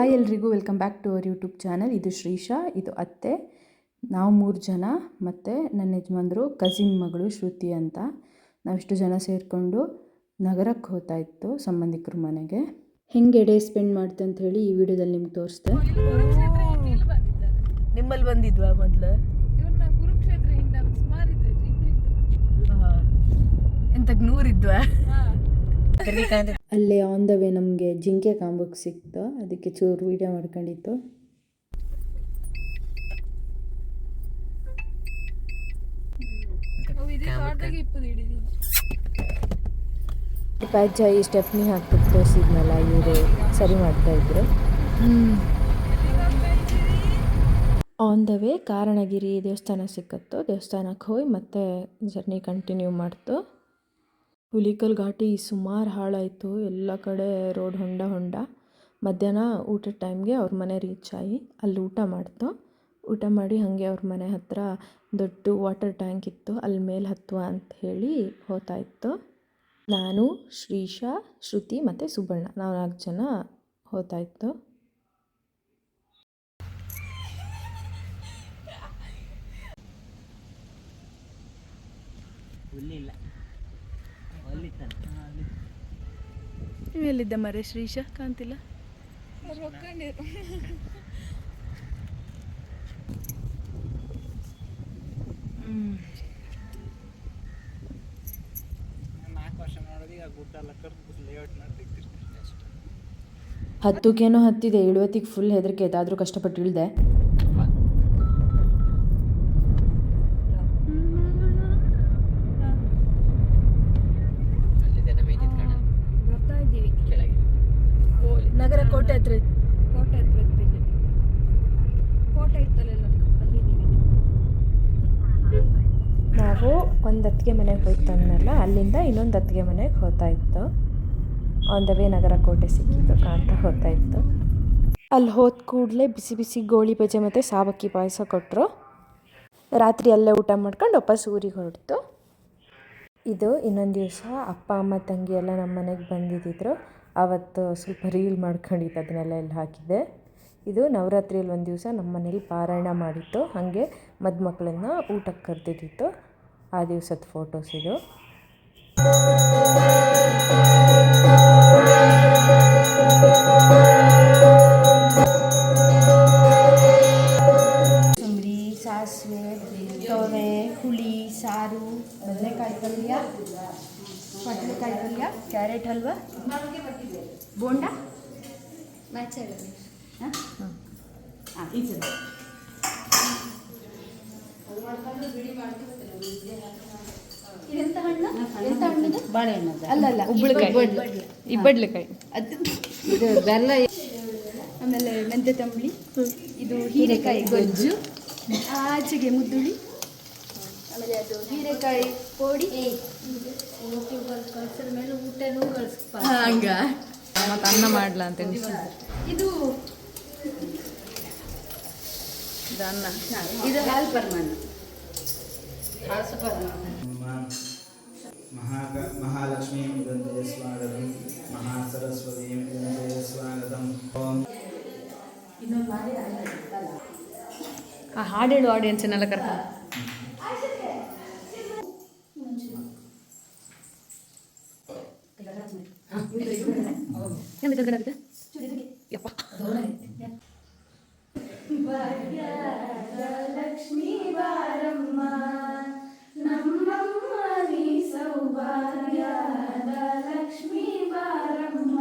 Hi ಎಲ್ರಿಗೂ welcome back to our YouTube channel. ಇದು ಶ್ರೀಶಾ, ಇದು ಅತ್ತೆ, ನಾವು 3 ಜನ ಮತ್ತು ನನ್ನ ಯಜಮಾನ್ರು ಕಸಿನ್ ಮಗಳು ಶ್ರುತಿ ಅಂತ. ನಾವಿಷ್ಟು ಜನ ಸೇರಿಕೊಂಡು ನಗರಕ್ಕೆ ಹೋಗ್ತಾ ಇತ್ತು ಸಂಬಂಧಿಕರ ಮನೆಗೆ. ಹೆಂಗೆ ಡೇ ಸ್ಪೆಂಡ್ ಮಾಡ್ತೆ ಅಂತ ಹೇಳಿ ಈ ವಿಡಿಯೋದಲ್ಲಿ ನಿಮ್ಗೆ ತೋರಿಸ್ದೆ. ನಿಮ್ಮಲ್ಲಿ ಬಂದಿದ್ವಾ ಮೊದಲು? ಎಂತಕ್ಕೆ 100 ಇದ್ವಾ? ಅಲ್ಲೇ ಆನ್ ದ ವೇ ನಮಗೆ ಜಿಂಕೆ ಕಾಂಬಕ್ಕೆ ಸಿಕ್ತು, ಅದಕ್ಕೆ ಚೂರು ವೀಡಿಯೋ ಮಾಡ್ಕೊಂಡಿತ್ತು. ಪ್ಯಾಜ್ ಈ ಸ್ಟೆಪ್ನಿ ಹಾಕ್ಬಿಟ್ಟು ತೋರಿಸಿದ್ನಲ್ಲ, ಇವರು ಸರಿ ಮಾಡ್ತಾಯಿದ್ರು. ಆನ್ ದ ವೇ ಕಾರಣಗಿರಿ ದೇವಸ್ಥಾನ ಸಿಕ್ಕತ್ತು. ದೇವಸ್ಥಾನಕ್ಕೆ ಹೋಗಿ ಮತ್ತೆ ಜರ್ನಿ ಕಂಟಿನ್ಯೂ ಮಾಡ್ತು. ಹುಲಿಕಲ್ ಘಾಟಿ ಸುಮಾರು ಹಾಳಾಯಿತು, ಎಲ್ಲ ಕಡೆ ರೋಡ್ ಹೊಂಡ. ಮಧ್ಯಾಹ್ನ ಊಟದ ಟೈಮ್ಗೆ ಅವ್ರ ಮನೆ ರೀಚ್ ಆಗಿ ಅಲ್ಲಿ ಊಟ ಮಾಡಿ ಹಾಗೆ ಅವ್ರ ಮನೆ ಹತ್ತಿರ ದೊಡ್ಡ ವಾಟರ್ ಟ್ಯಾಂಕ್ ಇತ್ತು, ಅಲ್ಲಿ ಮೇಲೆ ಹತ್ತುವ ಅಂತ ಹೇಳಿ ಹೋಗ್ತಾಯಿತ್ತು. ನಾನು, ಶ್ರೀಶಾ, ಶ್ರುತಿ ಮತ್ತು ಸುಬ್ಬಣ್ಣ, ನಾವು 4 ಜನ ಹೋಗ್ತಾಯಿತ್ತು. ಎಲ್ಲಿದ್ದ ಮರೆ ಶ್ರೀಶಾ? ಕಾಣ್ತಿಲ್ಲ. ಹತ್ತಕ್ಕೇನೋ ಹತ್ತಿದೆ, ಇಳುವತ್ತಿಗೆ ಫುಲ್ ಹೆದರಿಕೆ ಆಯ್ತು, ಆದರೂ ಕಷ್ಟಪಟ್ಟು ಇಳಿದೆ. ನಗರ ಕೋಟೆ ಹತ್ರ ಕೋಟೆ ಇತ್ತಲ್ಲ, ನಾವು ಒಂದು ಅತ್ತಿಗೆ ಮನೆಗೆ ಹೋಯ್ತಂದಲ್ಲ, ಅಲ್ಲಿಂದ ಇನ್ನೊಂದು ಅತ್ತಿಗೆ ಮನೆಗೆ ಹೋಗ್ತಾಯಿತ್ತು. ಆನ್ ದ ವೇ ನಗರ ಕೋಟೆ ಸಿಕ್ಕಿತ್ತು, ಕಾಣ್ತಾ ಹೋಗ್ತಾಯಿತ್ತು. ಅಲ್ಲಿ ಹೋದ ಕೂಡಲೇ ಬಿಸಿ ಬಿಸಿ ಗೋಳಿ ಬಜೆ ಮತ್ತು ಸಾವಕ್ಕಿ ಪಾಯಸ ಕೊಟ್ಟರು. ರಾತ್ರಿ ಅಲ್ಲೇ ಊಟ ಮಾಡ್ಕೊಂಡು ವಾಪಸ್ ಊರಿಗೆ ಹೊರಡ್ತು. ಇದು ಇನ್ನೊಂದು ದಿವಸ ಅಪ್ಪ ಅಮ್ಮ ತಂಗಿ ಎಲ್ಲ ನಮ್ಮ ಮನೆಗೆ ಬಂದಿದ್ದರು. ಆವತ್ತು ಸ್ವಲ್ಪ ರೀಲ್ ಮಾಡ್ಕೊಂಡಿದ್ದು, ಅದನ್ನೆಲ್ಲ ಹಾಕಿದ್ದೆ. ಇದು ನವರಾತ್ರಿಯಲ್ಲಿ ಒಂದು ದಿವಸ ನಮ್ಮ ಮನೇಲಿ ಪಾರಾಯಣ ಮಾಡಿತ್ತು, ಹಾಗೆ ಮದುಮಕ್ಕಳನ್ನ ಊಟಕ್ಕೆ ಕರೆದಿದ್ದಿತ್ತು. ಆ ದಿವಸದ ಫೋಟೋಸ್ ಇದು. ಕೊತ್ತಂಬರಿ, ಸಾಸಿವೆ, ತೊವೆ, ಹುಳಿ, ಸಾರು, ಬದನೆಕಾಯಿ ಪಲ್ಯ, ಬದನೆಕಾಯಿ ಪಲ್ಯ, ಕ್ಯಾರೆಟ್ ಹಲ್ವಾ, ಬೋಂಡ, ಇದೆಂತ ಹಣ್ಣು? ಎಂತ ಹಣ್ಣು? ಬಾಳೆಹಣ್ಣು ಅಲ್ಲ, ಇಬ್ಬಡ್ಲೆಕಾಯಿ, ಇದು ಬೆಲ್ಲ. ಆಮೇಲೆ ಮೆಂತ್ಯ ತಂಬಳಿ, ಇದು ಹೀರೆಕಾಯಿ ಗೊಜ್ಜು, ಆಚೆಗೆ ಮುದ್ದುಳಿ, ಆಮೇಲೆ ಅದು ಹೀರೆಕಾಯಿ ಪೋಡಿ. ಕಳ್ಸಿದ ಮೇಲೆ ಊಟನೂ ಕಳಿಸ್ಪ ಹಂಗ ಮತ್ತು ಅನ್ನ ಮಾಡ್ಲಾ ಅಂತ ಇದು ಅನ್ನ, ಇದು ಹಾಲು ಪರಮಾನ. ಮಹಾಲಕ್ಷ್ಮೀ ವಂದನೆ ಸ್ವಾಗತಂ, ಮಹಾಸರಸ್ವತಿ ವಂದನೆ ಸ್ವಾಗತಂ. ಆ ಹಾಡೇಳು ಆಡಿಯನ್ಸನ್ನೆಲ್ಲ ಕರ್ಕೊಂಡು ಲಕ್ಷ್ಮೀ ಬಾರಮ್ಮ ನಮ್ಮಮ್ಮ ನೀ ಸೌಭಾಗ್ಯದ ಲಕ್ಷ್ಮೀ ಬಾರಮ್ಮ.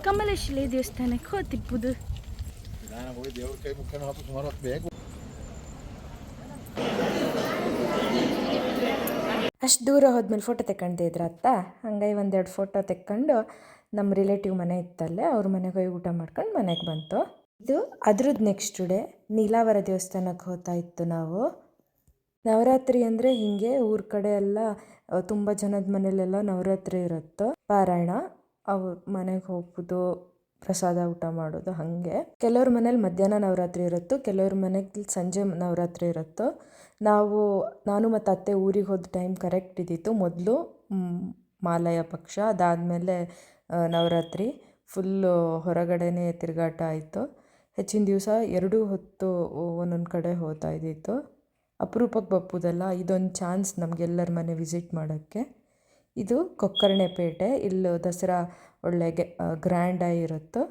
ಕಮಲೇಶ್ವರಿ ದೇವಸ್ಥಾನಕ್ಕೆ ಹೋಗ್ತಿಪ್ಪುದು. ಅಷ್ಟು ದೂರ ಹೋದ್ಮೇಲೆ ಫೋಟೋ ತೆಕ್ಕೊಂಡೆ ಇದ್ರ ಅತ್ತ. ಹಂಗಾಗಿ 1-2 ಫೋಟೋ ತೆಕ್ಕೊಂಡು ನಮ್ಮ ರಿಲೇಟಿವ್ ಮನೆ ಇತ್ತಲ್ಲೇ, ಅವ್ರ ಮನೆಗೆ ಹೋಗಿ ಊಟ ಮಾಡ್ಕೊಂಡು ಮನೆಗೆ ಬಂತು. ಇದು ಅದ್ರದ್ದು ನೆಕ್ಸ್ಟ್ ಡೇ ನೀಲಾವರ ದೇವಸ್ಥಾನಕ್ಕೆ ಹೋಗ್ತಾ ಇತ್ತು ನಾವು. ನವರಾತ್ರಿ ಅಂದರೆ ಹೀಗೆ ಊರ ಕಡೆ ಎಲ್ಲ ತುಂಬ ಜನದ ಮನೇಲೆಲ್ಲ ನವರಾತ್ರಿ ಇರುತ್ತೋ, ಪಾರಾಯಣ, ಅವ್ರ ಮನೆಗೆ ಹೋಗ್ಬೋದು, ಪ್ರಸಾದ ಊಟ ಮಾಡೋದು. ಹಾಗೆ ಕೆಲವ್ರ ಮನೇಲಿ ಮಧ್ಯಾಹ್ನ ನವರಾತ್ರಿ ಇರುತ್ತೋ, ಕೆಲವ್ರ ಮನೆಗೆ ಸಂಜೆ ನವರಾತ್ರಿ ಇರುತ್ತೋ. ನಾನು ಮತ್ತು ಅತ್ತೆ ಊರಿಗೆ ಹೋದ ಟೈಮ್ ಕರೆಕ್ಟ್ ಇದ್ದಿತ್ತು. ಮೊದಲು ಮಾಲಯ ಪಕ್ಷ, ಅದಾದಮೇಲೆ ನವರಾತ್ರಿ. ಫುಲ್ಲು ಹೊರಗಡೆನೇ ತಿರುಗಾಟ ಆಯಿತು. ಹೆಚ್ಚಿನ ದಿವಸ 2 ಹೊತ್ತು ಒಂದೊಂದು ಕಡೆ ಹೋಗ್ತಾ ಇದ್ದಿತ್ತು. ಅಪರೂಪಕ್ಕೆ ಬಪ್ಪುದಲ್ಲ, ಇದೊಂದು ಚಾನ್ಸ್ ನಮಗೆಲ್ಲರ ಮನೆ ವಿಸಿಟ್ ಮಾಡೋಕ್ಕೆ. ಇದು ಕೊಕ್ಕರ್ಣೆಪೇಟೆ. ಇಲ್ಲಿ ದಸರಾ ಒಳ್ಳೆ ಗ್ರ್ಯಾಂಡಾಗಿರುತ್ತೆ.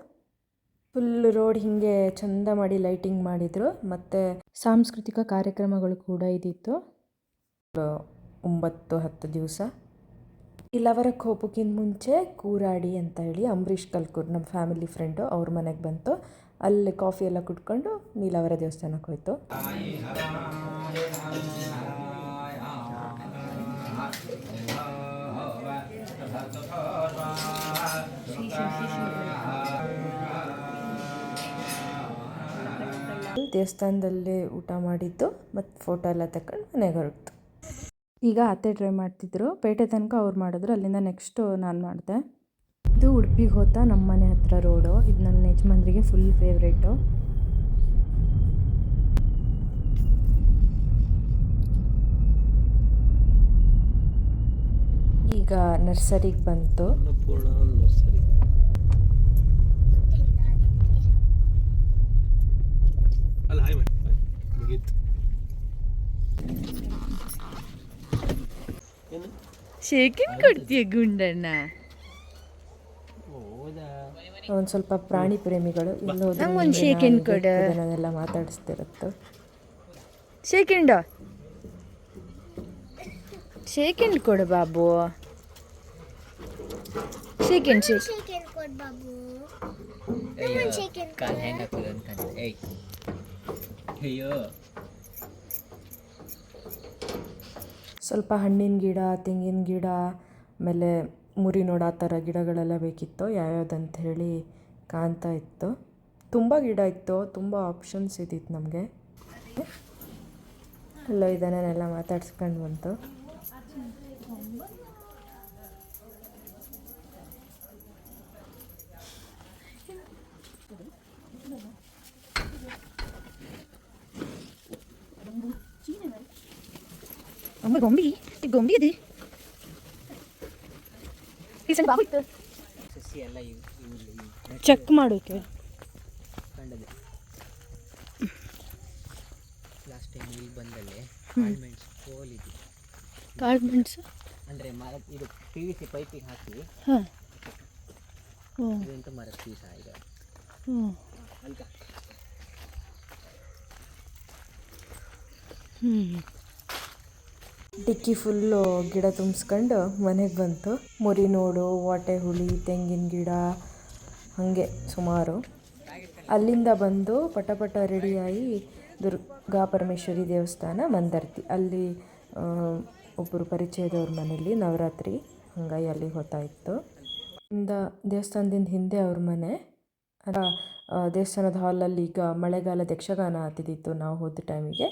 ಫುಲ್ ರೋಡ್ ಹೀಗೆ ಚಂದ ಮಾಡಿ ಲೈಟಿಂಗ್ ಮಾಡಿದರು. ಮತ್ತು ಸಾಂಸ್ಕೃತಿಕ ಕಾರ್ಯಕ್ರಮಗಳು ಕೂಡ ಇದ್ದಿತ್ತು 9-10 ದಿವಸ. ಇಲ್ಲವರಕ್ಕೆ ಹೋಗೋಕ್ಕಿಂತ ಮುಂಚೆ ಕೂರಾಡಿ ಅಂತ ಹೇಳಿ ಅಂಬರೀಷ್ ಕಲ್ಕೂರ್ ನಮ್ಮ ಫ್ಯಾಮಿಲಿ ಫ್ರೆಂಡು ಅವ್ರ ಮನೆಗೆ ಬಂತು. ಅಲ್ಲಿ ಕಾಫಿ ಎಲ್ಲ ಕುಟ್ಕೊಂಡು ನೀಲವರ ದೇವಸ್ಥಾನಕ್ಕೆ ಹೋಯ್ತು. ದೇವಸ್ಥಾನದಲ್ಲೇ ಊಟ ಮಾಡಿದ್ದು ಮತ್ತು ಫೋಟೋ ಎಲ್ಲ ತಗೊಂಡು ಮನೆಗೆ ಹೊರಡ್ತು. ಈಗ ಅತ್ತೆ ಟ್ರೈ ಮಾಡ್ತಿದ್ರು, ಪೇಟೆ ತನಕ ಅವ್ರು ಮಾಡಿದ್ರು, ಅಲ್ಲಿಂದ ನೆಕ್ಸ್ಟು ನಾನು ಮಾಡಿದೆ. ಇದು ಉಡುಪಿಗೆ ಹೋಗ್ತಾ ನಮ್ಮ ಮನೆ ಹತ್ರ ರೋಡು. ಇದು ನನ್ನ ಯಜಮಾನ್ರಿಗೆ ಫುಲ್ ಫೇವ್ರೇಟು. ಈಗ ನರ್ಸರಿಗೆ ಬಂತು. ಶೇಕಿನ್ ಕೊಡ್ತೀಯ ಗುಂಡಣ್ಣ? ಒಂದು ಸ್ವಲ್ಪ ಪ್ರಾಣಿ ಪ್ರೇಮಿಗಳು ನಂಗೊಂದು ಶೇಕಿನ್ ಕೊಡು. ಅದನ್ನೆಲ್ಲ ಮಾತಾಡಿಸ್ತಿರುತ್ತೆ. ಶೇಕಿಂಡ ಶೇಕಿಂಡ್ ಕೊಡು ಬಾಬು. ಶೇಕಿಂಡ್ ಸ್ವಲ್ಪ ಹಣ್ಣಿನ ಗಿಡ, ತೆಂಗಿನ ಗಿಡ, ಆಮೇಲೆ ಮುರಿ ನೋಡೋ ಆ ಥರ ಗಿಡಗಳೆಲ್ಲ ಬೇಕಿತ್ತು. ಯಾವ್ಯಾವ್ದಂತ ಹೇಳಿ ಕಾಣ್ತಾ ಇತ್ತು. ತುಂಬ ಗಿಡ ಇತ್ತು, ತುಂಬ ಆಪ್ಷನ್ಸ್ ಇದ್ದಿತ್ತು ನಮಗೆ. ಅಲ್ಲೋ ಇದನ್ನೆಲ್ಲ ಮಾತಾಡ್ಸ್ಕೊಂಡು ಬಂತು. ಅಮ್ಮ ಗೊಂಬಿ ಇದೆ. ಚೆಕ್ ಮಾಡೋಕೆ ಲಾಸ್ಟ್ ಟೈಮ್ ಇಲ್ಲಿ ಬಂದಲ್ಲಿ ಕಾಳುಮೆಣಸು ಅಂದರೆ ಮರ ಇದು PVC ಪೈಪಿಗೆ ಹಾಕಿ ಹಾಂ ಇದಂತೂ ಮರದ ಪೀಸ ಇದೆ ಅಂತ. ಡಿಕ್ಕಿ ಫುಲ್ಲು ಗಿಡ ತುಂಬಿಸ್ಕೊಂಡು ಮನೆಗೆ ಬಂತು. ಮುರಿ ನೋಡು, ವಾಟೆ ಹುಳಿ, ತೆಂಗಿನ ಗಿಡ, ಹಾಗೆ ಸುಮಾರು. ಅಲ್ಲಿಂದ ಬಂದು ಪಟ ರೆಡಿಯಾಗಿ ದುರ್ಗಾ ಪರಮೇಶ್ವರಿ ದೇವಸ್ಥಾನ ಮಂದರ್ತಿ. ಅಲ್ಲಿ ಒಬ್ಬರು ಪರಿಚಯದವ್ರ ಮನೇಲಿ ನವರಾತ್ರಿ, ಹಾಗಾಗಿ ಅಲ್ಲಿಗೆ ಹೋಗ್ತಾಯಿತ್ತು. ದೇವಸ್ಥಾನದಿಂದ ಹಿಂದೆ ಅವ್ರ ಮನೆ. ದೇವಸ್ಥಾನದ ಹಾಲಲ್ಲಿ ಈಗ ಮಳೆಗಾಲದ ಯಕ್ಷಗಾನ ಆಗ್ತಿದ್ದಿತ್ತು ನಾವು ಹೋದ ಟೈಮಿಗೆ.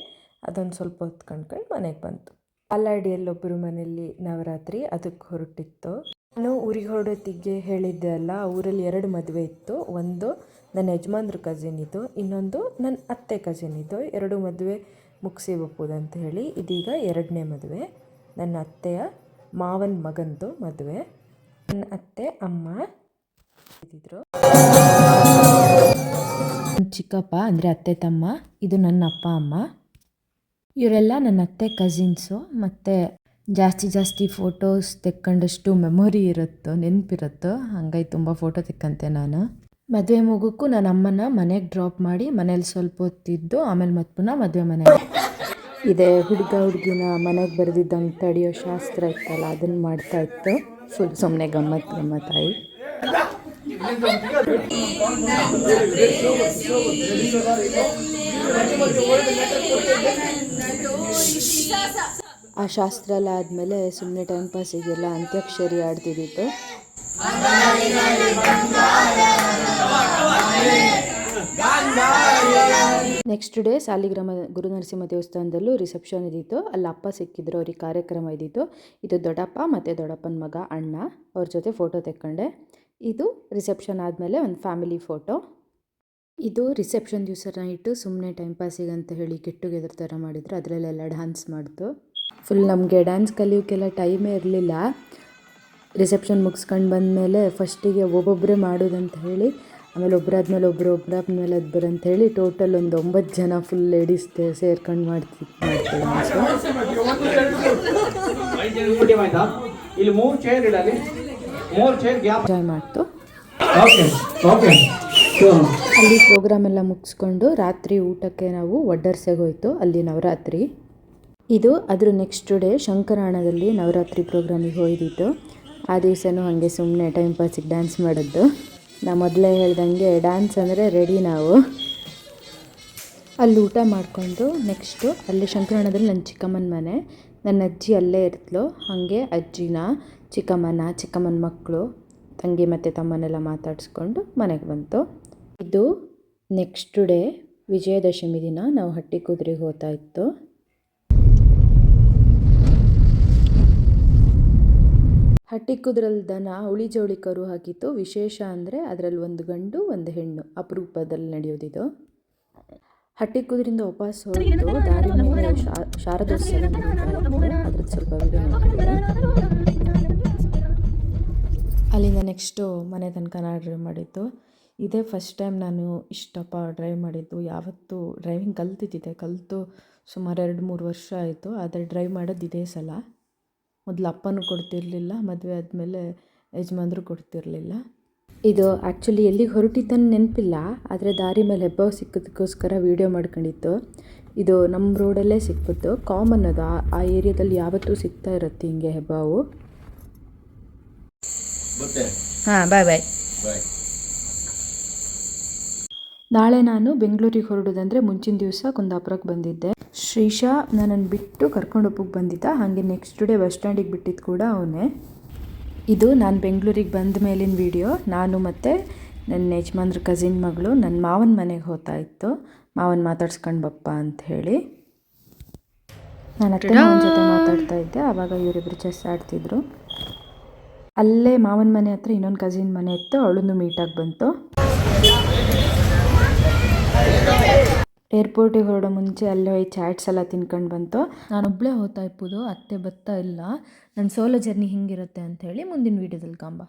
ಅದೊಂದು ಸ್ವಲ್ಪ ಹೊತ್ತು ಕಂಡ್ಕೊಂಡು ಮನೆಗೆ ಬಂತು. ಅಲ್ಲಾಡಿಯಲ್ಲಿ ಒಬ್ಬರು ಮನೆಯಲ್ಲಿ ನವರಾತ್ರಿ, ಅದಕ್ಕೆ ಹೊರಟಿತ್ತು. ನಾನು ಊರಿಗೆ ಹೊರಡೋತ್ತಿಗೆ ಹೇಳಿದ್ದೆ ಅಲ್ಲ, ಊರಲ್ಲಿ 2 ಮದುವೆ ಇತ್ತು. ಒಂದು ನನ್ನ ಯಜಮಾನ್ರ ಕಸಿನ್ ಇದು, ಇನ್ನೊಂದು ನನ್ನ ಅತ್ತೆ ಕಸಿನ್ ಇದು. 2 ಮದುವೆ ಮುಗಿಸಿ ಬಪ್ಪುದಂತ ಹೇಳಿ ಇದೀಗ 2ನೇ ಮದುವೆ. ನನ್ನ ಅತ್ತೆಯ ಮಾವನ ಮಗಂದು ಮದುವೆ. ನನ್ನ ಅತ್ತೆ ಅಮ್ಮ ಇದ್ದಿದ್ರು. ನನ್ನ ಚಿಕ್ಕಪ್ಪ ಅಂದರೆ ಅತ್ತೆ ತಮ್ಮ, ಇದು ನನ್ನ ಅಪ್ಪ ಅಮ್ಮ. ಇವರೆಲ್ಲ ನನ್ನ ಅತ್ತೆ ಕಸಿನ್ಸು. ಮತ್ತು ಜಾಸ್ತಿ ಫೋಟೋಸ್ ತೆಕ್ಕೊಂಡಷ್ಟು ಮೆಮೊರಿ ಇರುತ್ತೋ, ನೆನಪಿರುತ್ತೋ, ಹಂಗಾಗಿ ತುಂಬ ಫೋಟೋ ತೆಕ್ಕಂತೆ ನಾನು. ಮದುವೆ ಮುಗೋಕ್ಕೂ ನನ್ನ ಅಮ್ಮನ ಮನೆಗೆ ಡ್ರಾಪ್ ಮಾಡಿ ಮನೇಲಿ ಸ್ವಲ್ಪ ಹೊತ್ತಿದ್ದು ಆಮೇಲೆ ಮತ್ತೆ ಪುನಃ ಮದುವೆ ಮನೆಗೆ ಇದೆ. ಹುಡುಗಿನ ಮನೆಗೆ ಬರೆದಿದ್ದಂಗೆ ತಡೆಯೋ ಶಾಸ್ತ್ರ ಇತ್ತಲ್ಲ, ಅದನ್ನು ಮಾಡ್ತಾಯಿತ್ತು. ಫುಲ್ ಸುಮ್ಮನೆ ಗಮ್ಮತ್ತಾಯಿ. ಆ ಶಾಸ್ತ್ರ ಎಲ್ಲ ಆದಮೇಲೆ ಸುಮ್ಮನೆ ಟೈಮ್ ಪಾಸಿಗೆಲ್ಲ ಅಂತ್ಯಾಕ್ಷರಿ ಆಡ್ತಿದ್ದಿತ್ತು. Next day Saligrama Gurunarasimha ದೇವಸ್ಥಾನದಲ್ಲೂ reception ಇದ್ದಿತ್ತು. ಅಲ್ಲಿ ಅಪ್ಪ ಸಿಕ್ಕಿದ್ರು, ಅವ್ರಿಗೆ ಕಾರ್ಯಕ್ರಮ ಇದ್ದಿತ್ತು. ಇದು ದೊಡ್ಡಪ್ಪ ಮತ್ತು ದೊಡ್ಡಪ್ಪನ ಮಗ ಅಣ್ಣ, ಅವ್ರ ಜೊತೆ ಫೋಟೋ ತೆಕ್ಕೊಂಡೆ. ಇದು ರಿಸೆಪ್ಷನ್ ಆದಮೇಲೆ ಒಂದು ಫ್ಯಾಮಿಲಿ ಫೋಟೋ. ಇದು ರಿಸೆಪ್ಷನ್ ದಿವಸ ನೈಟು ಸುಮ್ಮನೆ ಟೈಮ್ ಪಾಸಿಗೆ ಅಂತ ಹೇಳಿ ಗೆಟ್ ಟುಗೆದರ್ ಥರ ಮಾಡಿದ್ರು. ಅದರಲ್ಲೆಲ್ಲ ಡ್ಯಾನ್ಸ್ ಮಾಡ್ತು. ಫುಲ್ ನಮಗೆ ಡ್ಯಾನ್ಸ್ ಕಲಿಯೋಕ್ಕೆಲ್ಲ ಟೈಮೇ ಇರಲಿಲ್ಲ. ರಿಸೆಪ್ಷನ್ ಮುಗಿಸ್ಕೊಂಡು ಬಂದಮೇಲೆ ಫಸ್ಟಿಗೆ ಒಬ್ಬೊಬ್ಬರೇ ಮಾಡೋದಂತ ಹೇಳಿ ಆಮೇಲೆ ಒಬ್ಬರಾದ್ಮೇಲೆ ಒಬ್ಬರಾದ್ಮೇಲೆ ಒಬ್ಬರು ಅಂತ ಹೇಳಿ ಟೋಟಲ್ ಒಂದು 9 ಜನ ಫುಲ್ ಲೇಡೀಸ್ ಸೇರ್ಕೊಂಡು ಮಾಡ್ತೀವಿ. ಇಲ್ಲಿ 3 ಚೇರ್ ಇಡಲಿ, 3 ಚೇರ್ ಗ್ಯಾಪ್ ಎಂಜಾಯ್ ಮಾಡ್ತು. Okay okay. ಅಲ್ಲಿ ಪ್ರೋಗ್ರಾಮ್ ಎಲ್ಲ ಮುಗಿಸ್ಕೊಂಡು ರಾತ್ರಿ ಊಟಕ್ಕೆ ನಾವು ಒಡ್ಡರ್ಸೆಗೆ ಹೋಯ್ತು. ಅಲ್ಲಿ ನವರಾತ್ರಿ ಇದು. ಅದ್ರ ನೆಕ್ಸ್ಟ್ ಡೇ ಶಂಕರಾಣದಲ್ಲಿ ನವರಾತ್ರಿ ಪ್ರೋಗ್ರಾಮಿಗೆ ಹೋಯ್ದಿತ್ತು. ಆ ದಿವಸನೂ ಹಾಗೆ ಸುಮ್ಮನೆ ಟೈಮ್ ಪಾಸಿಗೆ ಡ್ಯಾನ್ಸ್ ಮಾಡಿದ್ದು. ನಾ ಮೊದಲೇ ಹೇಳ್ದಂಗೆ ಡ್ಯಾನ್ಸ್ ಅಂದರೆ ರೆಡಿ ನಾವು. ಅಲ್ಲಿ ಊಟ ಮಾಡಿಕೊಂಡು ನೆಕ್ಸ್ಟು ಅಲ್ಲಿ ಶಂಕರಾಣದಲ್ಲಿ ನನ್ನ ಚಿಕ್ಕಮ್ಮನ ಮನೆ. ನನ್ನ ಅಜ್ಜಿ ಅಲ್ಲೇ ಇರ್ತಲು. ಹಾಗೆ ಅಜ್ಜಿನ, ಚಿಕ್ಕಮ್ಮನ ಮಕ್ಕಳು, ತಂಗಿ ಮತ್ತು ತಮ್ಮನೆಲ್ಲ ಮಾತಾಡಿಸ್ಕೊಂಡು ಮನೆಗೆ ಬಂತು. ಇದು ನೆಕ್ಸ್ಟ್ ಡೇ ವಿಜಯದಶಮಿ ದಿನ ನಾವು ಹಟ್ಟಿಕುದ್ರಿಗೆ ಹೋಗ್ತಾ ಇತ್ತು. ಹಟ್ಟಿಕುದ್ರಲ್ಲಿ ದನ ಉಳಿ ಜೋಳಿ ಕರು ಹಾಕಿತ್ತು. ವಿಶೇಷ ಅಂದರೆ ಅದರಲ್ಲಿ ಒಂದು ಗಂಡು ಒಂದು ಹೆಣ್ಣು ಅಪರೂಪದಲ್ಲಿ ನಡೆಯೋದಿದು. ಹಟ್ಟಿಕುದ್ರಿಂದ ವಾಪಸ್ ಹೋಗಿದ್ದು ದಾರಿ ಮೇಲೆ ಶಾರದೋತ್ಸವ ಅದ್ರದ್ದು ಸ್ವಲ್ಪ ವಿಡಿಯೋ ಅಲ್ಲಿಂದ ನೆಕ್ಸ್ಟು ಮನೆ ತನಕ ನಾನು ಡ್ರೈವ್ ಮಾಡಿದ್ದು. ಇದೇ ಫಸ್ಟ್ ಟೈಮ್ ನಾನು ಇಷ್ಟಪ್ಪ ಡ್ರೈವ್ ಮಾಡಿದ್ದು. ಯಾವತ್ತೂ ಡ್ರೈವಿಂಗ್ ಕಲಿತು ಸುಮಾರು 2-3 ವರ್ಷ ಆಯಿತು. ಆದರೆ ಡ್ರೈವ್ ಮಾಡೋದು ಇದೇ ಸಲ. ಮೊದಲು ಅಪ್ಪನೂ ಕೊಡ್ತಿರಲಿಲ್ಲ, ಮದುವೆ ಆದಮೇಲೆ ಯಜಮಾನ್ರು ಕೊಡ್ತಿರಲಿಲ್ಲ. ಇದು ಆ್ಯಕ್ಚುಲಿ ಎಲ್ಲಿಗೆ ಹೊರಟಿದ್ದನ್ನು ನೆನಪಿಲ್ಲ, ಆದರೆ ದಾರಿ ಮೇಲೆ ಹೆಬ್ಬಾವು ಸಿಕ್ಕೋದಕ್ಕೋಸ್ಕರ ವೀಡಿಯೋ ಮಾಡ್ಕೊಂಡಿತ್ತು. ಇದು ನಮ್ಮ ರೋಡಲ್ಲೇ ಸಿಕ್ಬಿಟ್ಟು ಕಾಮನ್ ಅದು. ಆ ಏರಿಯಾದಲ್ಲಿ ಯಾವತ್ತೂ ಸಿಗ್ತಾ ಇರುತ್ತೆ ಹಿಂಗೆ ಹೆಬ್ಬಾವು. ಹಾಂ, ಬಾಯ್. ನಾಳೆ ನಾನು ಬೆಂಗಳೂರಿಗೆ ಹೊರಡೋದಂದರೆ ಮುಂಚಿನ ದಿವಸ ಕುಂದಾಪುರಕ್ಕೆ ಬಂದಿದ್ದೆ. ಶ್ರೀಶಾ ನನ್ನನ್ನು ಬಿಟ್ಟು ಕರ್ಕೊಂಡೋಗಕ್ಕೆ ಬಂದಿದ್ದ. ಹಾಗೆ ನೆಕ್ಸ್ಟ್ ಡೇ ಬಸ್ ಸ್ಟ್ಯಾಂಡಿಗೆ ಬಿಟ್ಟಿದ್ದು ಕೂಡ ಅವನೇ. ಇದು ನಾನು ಬೆಂಗಳೂರಿಗೆ ಬಂದ ಮೇಲಿನ ವಿಡಿಯೋ. ನಾನು ಮತ್ತು ನನ್ನ ಯಜಮಾನ್ರ ಕಸಿನ್ ಮಗಳು ನನ್ನ ಮಾವನ ಮನೆಗೆ ಹೋಗ್ತಾ ಇತ್ತು. ಮಾವನ ಮಾತಾಡ್ಸ್ಕೊಂಡು ಬಪ್ಪ ಅಂತ ಹೇಳಿ. ನಾನು ಅತ್ತೆ ಮಾವನ ಜೊತೆ ಮಾತಾಡ್ತಾ ಇದ್ದೆ. ಆವಾಗ ಇವರಿಬ್ಬರು ಚೆಸ್ ಆಡ್ತಿದ್ರು. ಅಲ್ಲೇ ಮಾವನ ಮನೆ ಹತ್ರ ಇನ್ನೊಂದು ಕಸಿನ್ ಮನೆ ಇತ್ತು, ಅವಳನ್ನು ಮೀಟಾಗಿ ಬಂತು. ಏರ್ಪೋರ್ಟಿಗೆ ಹೊರಡೋ ಮುಂಚೆ ಅಲ್ಲೇ ಹೋಗಿ ಚಾಟ್ಸ್ ಎಲ್ಲ ತಿನ್ಕೊಂಡು ಬಂತು. ನಾನೊಬ್ಬಳೇ ಹೋಗ್ತಾ ಇಪ್ಪುದು, ಅತ್ತೆ ಬರ್ತಾ ಇಲ್ಲ. ನನ್ನ ಸೋಲೋ ಜರ್ನಿ ಹಿಂಗಿರುತ್ತೆ ಅಂಥೇಳಿ ಮುಂದಿನ ವೀಡಿಯೋದಲ್ಲಿ ಕಾಂಬ.